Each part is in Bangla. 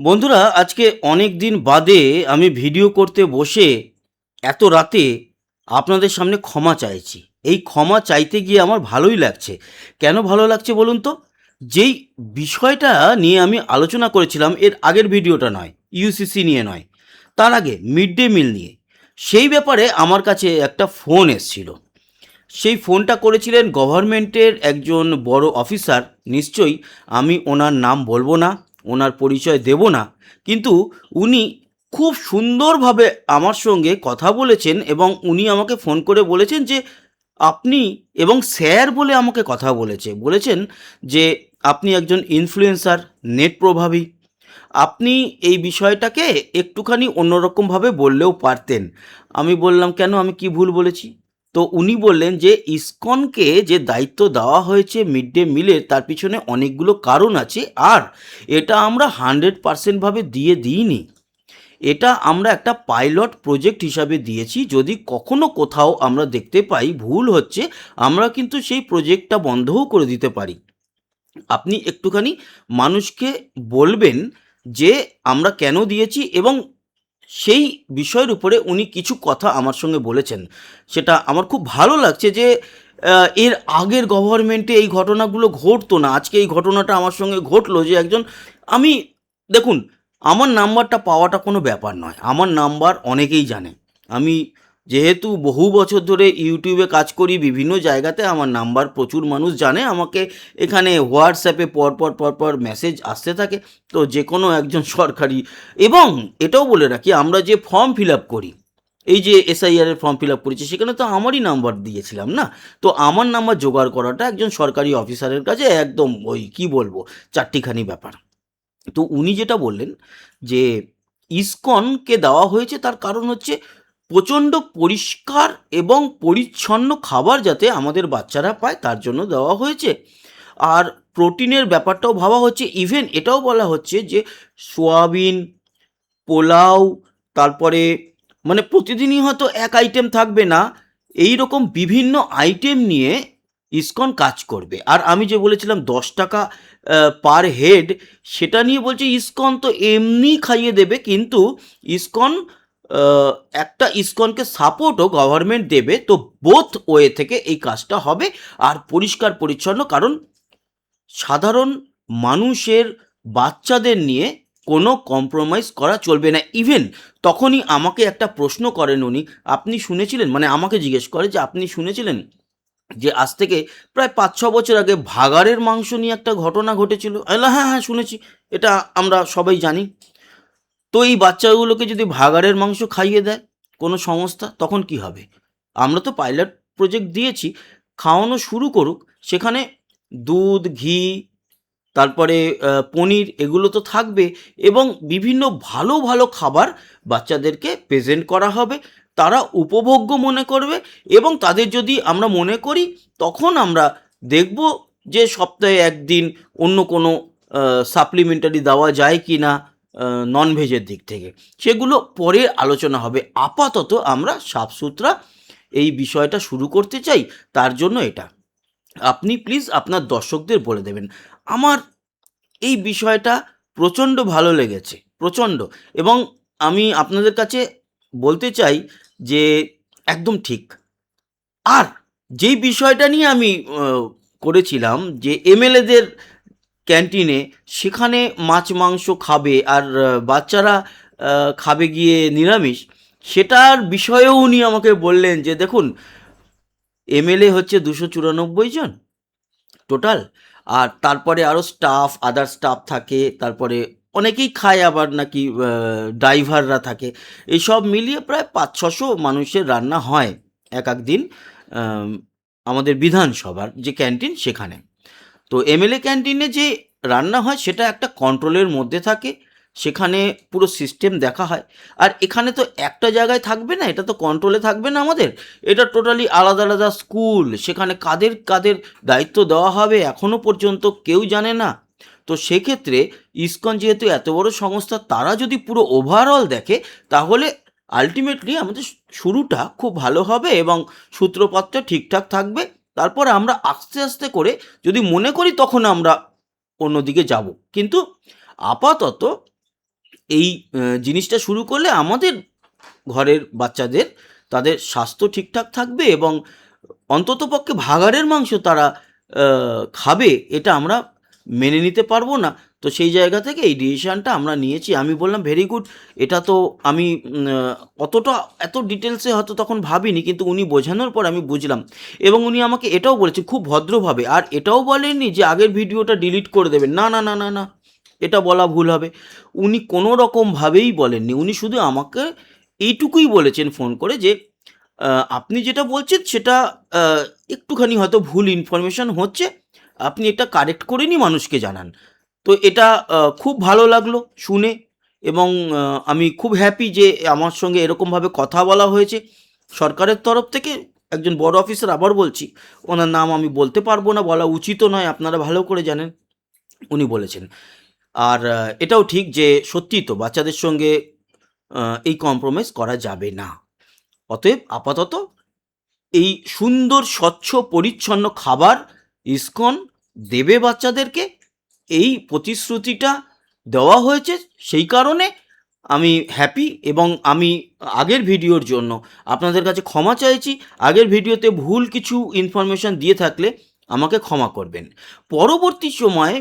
বন্ধুরা, আজকে অনেক দিন বাদে আমি ভিডিও করতে বসে এত রাতে আপনাদের সামনে ক্ষমা চাইছি। এই ক্ষমা চাইতে গিয়ে আমার ভালোই লাগছে। কেন ভালো লাগছে বলুন তো? যেই বিষয়টা নিয়ে আমি আলোচনা করেছিলাম এর আগের ভিডিওটা নয়, ইউসিসি নিয়ে নয়, তার আগে মিড ডে মিল নিয়ে। সেই ব্যাপারে আমার কাছে একটা ফোন এসছিল। সেই ফোনটা করেছিলেন গভর্নমেন্টের একজন বড় অফিসার। নিশ্চয়ই আমি ওনার নাম বলবো না, ওনার পরিচয় দেব না। কিন্তু উনি খুব সুন্দরভাবে আমার সঙ্গে কথা বলেছেন এবং উনি আমাকে ফোন করে বলেছেন যে আপনি, এবং স্যার বলে আমাকে কথা বলেছেন যে আপনি একজন ইনফ্লুয়েন্সার, নেট প্রভাবী। আপনি এই বিষয়টাকে একটুখানি অন্যরকমভাবে বললেও পারতেন। আমি বললাম, কেন, আমি কি ভুল বলেছি? তো উনি বললেন যে ইসকনকে যে দায়িত্ব দেওয়া হয়েছে মিড ডে মিলের, তার পিছনে অনেকগুলো কারণ আছে। আর এটা আমরা 100% ভাবে দিয়ে দিইনি। এটা আমরা একটা পাইলট প্রজেক্ট হিসাবে দিয়েছি। যদি কখনো কোথাও আমরা দেখতে পাই ভুল হচ্ছে, আমরা কিন্তু সেই প্রজেক্টটা বন্ধও করে দিতে পারি। আপনি একটুখানি মানুষকে বলবেন যে আমরা কেন দিয়েছি, এবং সেই বিষয়ের উপরে উনি কিছু কথা আমার সঙ্গে বলেছেন। সেটা আমার খুব ভালো লাগছে যে এর আগের গভর্নমেন্টে এই ঘটনাগুলো ঘটতো না। আজকে এই ঘটনাটা আমার সঙ্গে ঘটলো যে একজন, আমি, দেখুন, আমার নাম্বারটা পাওয়াটা কোনো ব্যাপার নয়। আমার নাম্বার অনেকেই জানে। আমি যেহেতু বহু বছর ধরে ইউটিউবে কাজ করি, বিভিন্ন জায়গাতে আমার নাম্বার প্রচুর মানুষ জানে। আমাকে এখানে হোয়াটসঅ্যাপে পরপর মেসেজ আসতে থাকে। তো যে কোনো একজন সরকারি, এবং এটাও বলে রাখি, আমরা যে ফর্ম ফিল আপ করি, এই যে এসআইআর এর ফর্ম ফিল আপ করেছি, সেখানে তো আমারই নাম্বার দিয়েছিলাম না? তো আমার নাম্বার জোগাড় করাটা একজন সরকারি অফিসারের কাছে একদম ওই কি বলবো, চারটিখানি ব্যাপার। তো উনি যেটা বললেন যে ইসকনকে দেওয়া হয়েছে, তার কারণ হচ্ছে প্রচণ্ড পরিষ্কার এবং পরিচ্ছন্ন খাবার যাতে আমাদের বাচ্চারা পায়, তার জন্য দেওয়া হয়েছে। আর প্রোটিনের ব্যাপারটাও ভাবা হচ্ছে। ইভেন এটাও বলা হচ্ছে যে সোয়াবিন, পোলাও, তারপরে মানে প্রতিদিনই হয়তো এক আইটেম থাকবে না, এই রকম বিভিন্ন আইটেম নিয়ে ইসকন কাজ করবে। আর আমি যে বলেছিলাম 10 টাকা পার হেড, সেটা নিয়ে বলছে ইসকন তো এমনি খাইয়ে দেবে, কিন্তু ইসকন একটা ইসকনকে সাপোর্টও গভর্নমেন্ট দেবে। তো বোথ ওয়ে থেকে এই কাজটা হবে। আর পরিষ্কার পরিচ্ছন্ন, কারণ সাধারণ মানুষের বাচ্চাদের নিয়ে কোনো কম্প্রোমাইজ করা চলবে না। ইভেন তখনই আমাকে একটা প্রশ্ন করেন উনি, আপনি শুনেছিলেন, মানে আমাকে জিজ্ঞেস করে যে আপনি শুনেছিলেন যে আজ থেকে প্রায় 5-6 বছর আগে ভাগাড়ের মাংস নিয়ে একটা ঘটনা ঘটেছিল? আমি বললাম, হ্যাঁ হ্যাঁ শুনেছি, এটা আমরা সবাই জানি। তো এই বাচ্চাগুলোকে যদি ভাগাড়ের মাংস খাইয়ে দেয় কোনো সংস্থা, তখন কি হবে? আমরা তো পাইলট প্রজেক্ট দিয়েছি, খাওয়ানো শুরু করুক। সেখানে দুধ, ঘি, তারপরে পনির, এগুলো তো থাকবে, এবং বিভিন্ন ভালো ভালো খাবার বাচ্চাদেরকে প্রেজেন্ট করা হবে। তারা উপভোগ্য মনে করবে, এবং তাদের যদি আমরা মনে করি, তখন আমরা দেখব যে সপ্তাহে একদিন অন্য কোনো সাপ্লিমেন্টারি দেওয়া যায় কি না ননভেজের দিক থেকে, সেগুলো পরে আলোচনা হবে। আপাতত আমরা সাফ-সুতরা এই বিষয়টা শুরু করতে চাই, তার জন্য এটা। আপনি প্লিজ আপনার দর্শকদের বলে দেবেন। আমার এই বিষয়টা প্রচণ্ড ভালো লেগেছে, প্রচণ্ড। এবং আমি আপনাদের কাছে বলতে চাই যে একদম ঠিক। আর যেই বিষয়টা নিয়ে আমি করেছিলাম যে এমএলএদের ক্যান্টিনে, সেখানে মাছ মাংস খাবে আর বাচ্চারা খাবে গিয়ে নিরামিষ, সেটার বিষয়েও উনি আমাকে বললেন যে দেখুন, এমএলএ হচ্ছে 294 জন টোটাল। আর তারপরে আরও স্টাফ, আদার স্টাফ থাকে, তারপরে অনেকেই খায়, আবার নাকি ড্রাইভাররা থাকে। এইসব মিলিয়ে প্রায় 500-600 মানুষের রান্না হয় এক এক দিন আম, আমাদের বিধানসভার যে ক্যান্টিন সেখানে। তো এমএলএ ক্যান্টিনে যে রান্না হয় সেটা একটা কন্ট্রোলের মধ্যে থাকে, সেখানে পুরো সিস্টেম দেখা হয়। আর এখানে তো একটা জায়গায় থাকবে না, এটা তো কন্ট্রোলে থাকবে না আমাদের, এটা টোটালি আলাদা আলাদা স্কুল। সেখানে কাদের কাদের দায়িত্ব দেওয়া হবে এখনও পর্যন্ত কেউ জানে না। তো সেক্ষেত্রে ইসকন যেহেতু এত বড় সংস্থা, তারা যদি পুরো ওভারঅল দেখে, তাহলে আলটিমেটলি আমাদের শুরুটা খুব ভালো হবে এবং সূত্রপাতটা ঠিকঠাক থাকবে। তারপর আমরা আস্তে আস্তে করে যদি মনে করি, তখন আমরা অন্যদিকে যাব। কিন্তু আপাতত এই জিনিসটা শুরু করলে আমাদের ঘরের বাচ্চাদের তাদের স্বাস্থ্য ঠিকঠাক থাকবে এবং অন্ততপক্ষে ভাগাড়ের মাংস তারা খাবে, এটা আমরা মেনে নিতে পারবো না। তো সেই জায়গা থেকে এই ডিসিশানটা আমরা নিয়েছি। আমি বললাম ভেরি গুড। এটা তো আমি অতটা এত ডিটেলসে হয়তো তখন ভাবিনি, কিন্তু উনি বোঝানোর পর আমি বুঝলাম। এবং উনি আমাকে এটাও বলেছেন খুব ভদ্রভাবে, আর এটাও বলেননি যে আগের ভিডিওটা ডিলিট করে দেবেন, না না না না না, এটা বলা ভুল হবে। উনি কোনো রকমভাবেই বলেননি। উনি শুধু আমাকে এইটুকুই বলেছেন ফোন করে যে আপনি যেটা বলছেন সেটা আ একটুখানি হয়তো ভুল ইনফরমেশন হচ্ছে। আপনি এটা কারেক্ট করে নিয়ে মানুষকে জানান। তো এটা খুব ভালো লাগলো শুনে, এবং আমি খুব হ্যাপি যে আমার সঙ্গে এরকমভাবে কথা বলা হয়েছে সরকারের তরফ থেকে। একজন বড় অফিসার, আবার বলছি, ওনার নাম আমি বলতে পারবো না, বলা উচিতও নয়, আপনারা ভালো করে জানেন। উনি বলেছেন। আর এটাও ঠিক যে সত্যিই তো বাচ্চাদের সঙ্গে এই কম্প্রোমাইজ করা যাবে না। অতএব আপাতত এই সুন্দর স্বচ্ছ পরিচ্ছন্ন খাবার ইসকন দেবে বাচ্চাদেরকে, এই প্রতিশ্রুতিটা দেওয়া হয়েছে। সেই কারণে আমি হ্যাপি, এবং আমি আগের ভিডিওর জন্য আপনাদের কাছে ক্ষমা চাইছি। আগের ভিডিওতে ভুল কিছু ইনফরমেশান দিয়ে থাকলে আমাকে ক্ষমা করবেন। পরবর্তী সময়ে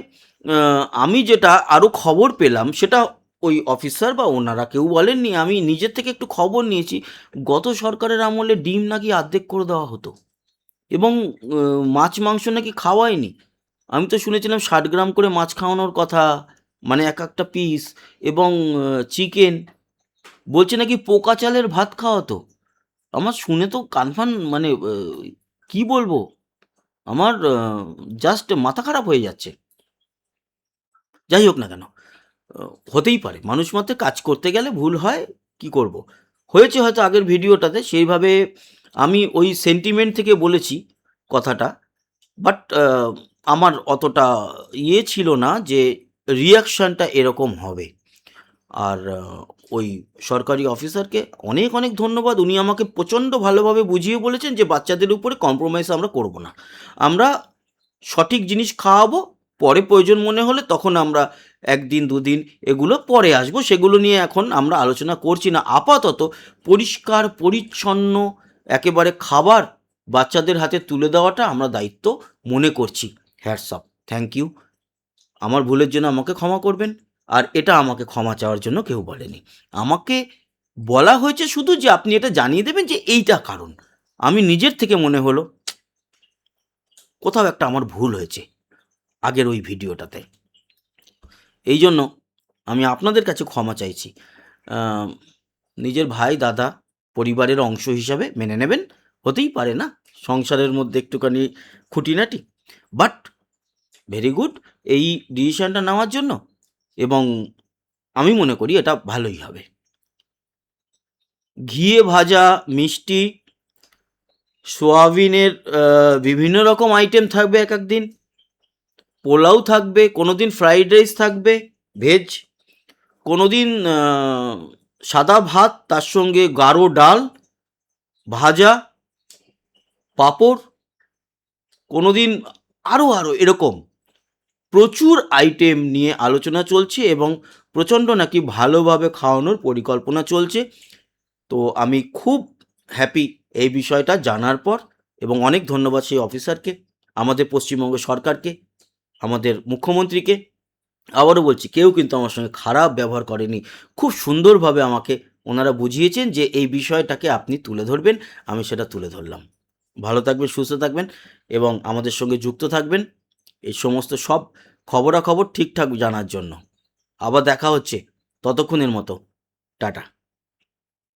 আমি যেটা আরও খবর পেলাম সেটা ওই অফিসার বা ওনারা কেউ বলেননি, আমি নিজের থেকে একটু খবর নিয়েছি। গত সরকারের আমলে ডিম নাকি অর্ধেক করে দেওয়া হতো, এবং মাছ মাংস নাকি খাওয়ায়নি। আমি তো শুনেছিলাম ৬০ গ্রাম করে মাছ খাওয়ানোর কথা, মানে এক একটা পিস, এবং চিকেন বলছে নাকি পোকা চালের ভাত খাওয়াতো। আমার শুনে তো কানফার্ম, মানে কি বলবো, আমার জাস্ট মাথা খারাপ হয়ে যাচ্ছে। যাই হোক না কেন, হতেই পারে, মানুষ মাত্র কাজ করতে গেলে ভুল হয়, কি করব। হয়েছে হয়তো আগের ভিডিওটাতে সেইভাবে আমি ওই সেন্টিমেন্ট থেকে বলেছি কথাটা, বাট আমার অতটা ইয়ে ছিল না যে রিয়াকশানটা এরকম হবে। আর ওই সরকারি অফিসারকে অনেক অনেক ধন্যবাদ। উনি আমাকে প্রচণ্ড ভালোভাবে বুঝিয়ে বলেছেন যে বাচ্চাদের উপরে কম্প্রোমাইজ আমরা করব না, আমরা সঠিক জিনিস খাওয়াবো। পরে প্রয়োজন মনে হলে তখন আমরা ১ দিন ২ দিন এগুলো পরে আসবো, সেগুলো নিয়ে এখন আমরা আলোচনা করছি না। আপাতত পরিষ্কার পরিচ্ছন্ন একেবারে খাবার বাচ্চাদের হাতে তুলে দেওয়াটা আমরা দায়িত্ব মনে করছি। Hats off, thank you. আমার ভুলের জন্য আমাকে ক্ষমা করবেন। আর এটা আমাকে ক্ষমা চাওয়ার জন্য কেউ বলেনি। আমাকে বলা হয়েছে শুধু যে আপনি এটা জানিয়ে দেবেন যে এইটা কারণ। আমি নিজের থেকে মনে হলো কোথাও একটা আমার ভুল হয়েছে আগের ওই ভিডিওটাতে। এই জন্য আমি আপনাদের কাছে ক্ষমা চাইছি। নিজের ভাই, দাদা, পরিবারের অংশ হিসাবে মেনে নেবেন। হতেই পারে না, সংসারের মধ্যে একটুখানি খুঁটিনাটি। বাট ভেরি গুড এই ডিসিশনটা নেওয়ার জন্য, এবং আমি মনে করি এটা ভালোই হবে। ঘিয়ে ভাজা মিষ্টি, সোয়াবিনের বিভিন্ন রকম আইটেম থাকবে এক এক দিন, পোলাও থাকবে, কোনো দিন ফ্রাইড রাইস থাকবে ভেজ, কোনো দিন সাদা ভাত, তার সঙ্গে গাঢ় ডাল, ভাজা, পাঁপড়, কোনো দিন আরও এরকম প্রচুর আইটেম নিয়ে আলোচনা চলছে, এবং প্রচণ্ড নাকি ভালোভাবে খাওয়ানোর পরিকল্পনা চলছে। তো আমি খুব হ্যাপি এই বিষয়টা জানার পর, এবং অনেক ধন্যবাদ সেই অফিসারকে, আমাদের পশ্চিমবঙ্গ সরকারকে, আমাদের মুখ্যমন্ত্রীকে। আবারও বলছি, কেউ কিন্তু আমার সঙ্গে খারাপ ব্যবহার করেনি। খুব সুন্দরভাবে আমাকে ওনারা বুঝিয়েছেন যে এই বিষয়টাকে আপনি তুলে ধরবেন, আমি সেটা তুলে ধরলাম। ভালো থাকবেন, সুস্থ থাকবেন, এবং আমাদের সঙ্গে যুক্ত থাকবেন এই সমস্ত সব খবরাখবর ঠিকঠাক জানার জন্য। আবার দেখা হচ্ছে, ততক্ষণের মতো টাটা।